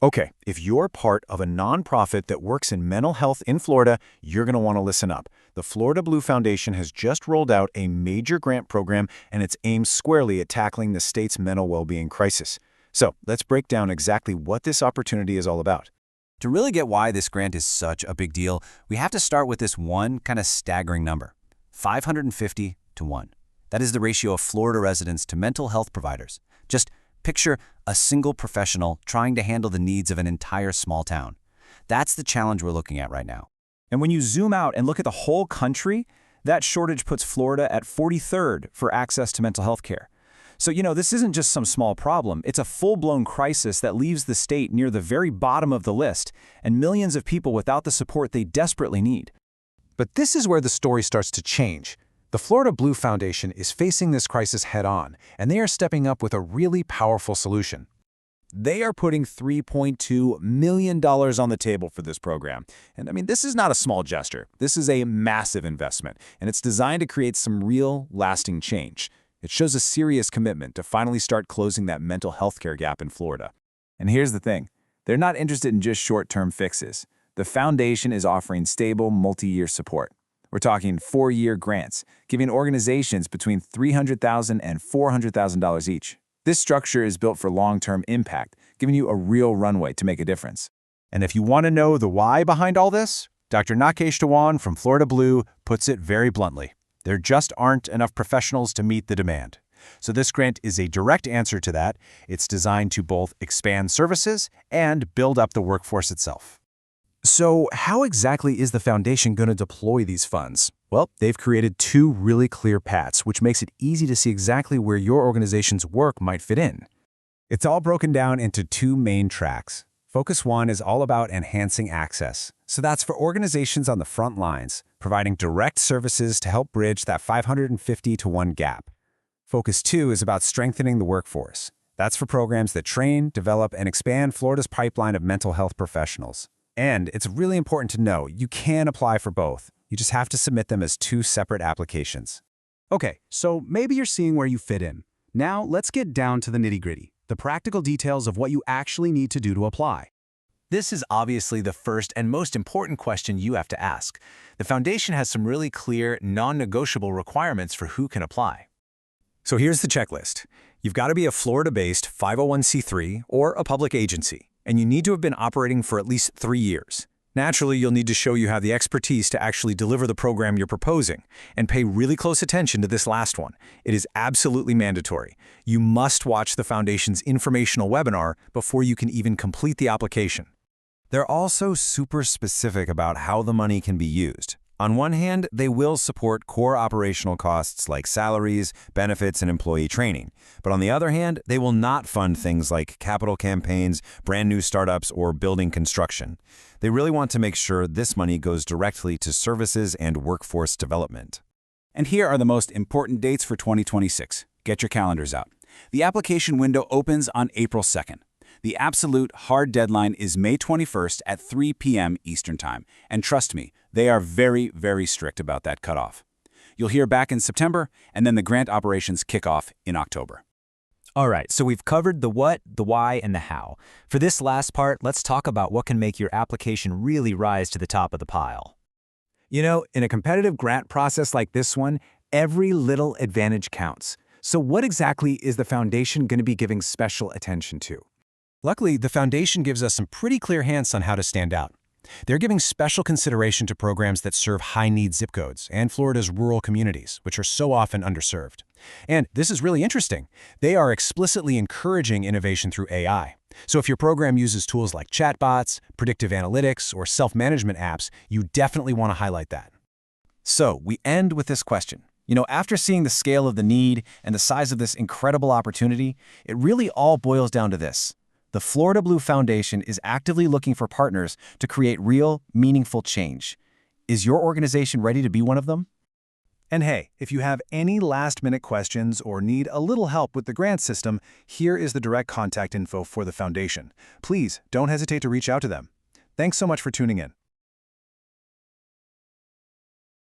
Okay, if you're part of a nonprofit that works in mental health in Florida, you're going to want to listen up. The Florida Blue Foundation has just rolled out a major grant program, and it's aimed squarely at tackling the state's mental well-being crisis. So let's break down exactly what this opportunity is all about. To really get why this grant is such a big deal, we have to start with this one kind of staggering number, 550 to 1. That is the ratio of Florida residents to mental health providers. Just picture a single professional trying to handle the needs of an entire small town. That's the challenge we're looking at right now. And when you zoom out and look at the whole country, that shortage puts Florida at 43rd for access to mental health care. So, this isn't just some small problem. It's a full-blown crisis that leaves the state near the very bottom of the list and millions of people without the support they desperately need. But this is where the story starts to change. The Florida Blue Foundation is facing this crisis head-on, and they are stepping up with a really powerful solution. They are putting $3.2 million on the table for this program. And this is not a small gesture. This is a massive investment, and it's designed to create some real, lasting change. It shows a serious commitment to finally start closing that mental health care gap in Florida. And here's the thing. They're not interested in just short-term fixes. The foundation is offering stable, multi-year support. We're talking 4-year grants, giving organizations between $300,000 and $400,000 each. This structure is built for long-term impact, giving you a real runway to make a difference. And if you want to know the why behind all this, Dr. Nakesh Dhawan from Florida Blue puts it very bluntly. There just aren't enough professionals to meet the demand. So this grant is a direct answer to that. It's designed to both expand services and build up the workforce itself. So how exactly is the foundation going to deploy these funds? Well, they've created 2 really clear paths, which makes it easy to see exactly where your organization's work might fit in. It's all broken down into 2 main tracks. Focus 1 is all about enhancing access. So that's for organizations on the front lines, providing direct services to help bridge that 550 to 1 gap. Focus 2 is about strengthening the workforce. That's for programs that train, develop, and expand Florida's pipeline of mental health professionals. And it's really important to know you can apply for both. You just have to submit them as 2 separate applications. Okay, so maybe you're seeing where you fit in. Now let's get down to the nitty-gritty, the practical details of what you actually need to do to apply. This is obviously the first and most important question you have to ask. The foundation has some really clear, non-negotiable requirements for who can apply. So here's the checklist. You've got to be a Florida-based 501c3 or a public agency, and you need to have been operating for at least 3 years. Naturally, you'll need to show you have the expertise to actually deliver the program you're proposing, and pay really close attention to this last one. It is absolutely mandatory. You must watch the Foundation's informational webinar before you can even complete the application. They're also super specific about how the money can be used. On one hand, they will support core operational costs like salaries, benefits, and employee training. But on the other hand, they will not fund things like capital campaigns, brand new startups, or building construction. They really want to make sure this money goes directly to services and workforce development. And here are the most important dates for 2026. Get your calendars out. The application window opens on April 2nd. The absolute hard deadline is May 21st at 3 p.m. Eastern Time. And trust me, they are very, very strict about that cutoff. You'll hear back in September, and then the grant operations kick off in October. All right, so we've covered the what, the why, and the how. For this last part, let's talk about what can make your application really rise to the top of the pile. In a competitive grant process like this one, every little advantage counts. So what exactly is the foundation going to be giving special attention to? Luckily, the Foundation gives us some pretty clear hints on how to stand out. They're giving special consideration to programs that serve high-need zip codes and Florida's rural communities, which are so often underserved. And this is really interesting. They are explicitly encouraging innovation through AI. So if your program uses tools like chatbots, predictive analytics, or self-management apps, you definitely want to highlight that. So we end with this question. After seeing the scale of the need and the size of this incredible opportunity, it really all boils down to this. The Florida Blue Foundation is actively looking for partners to create real, meaningful change. Is your organization ready to be one of them? And hey, if you have any last-minute questions or need a little help with the grant system, here is the direct contact info for the Foundation. Please don't hesitate to reach out to them. Thanks so much for tuning in.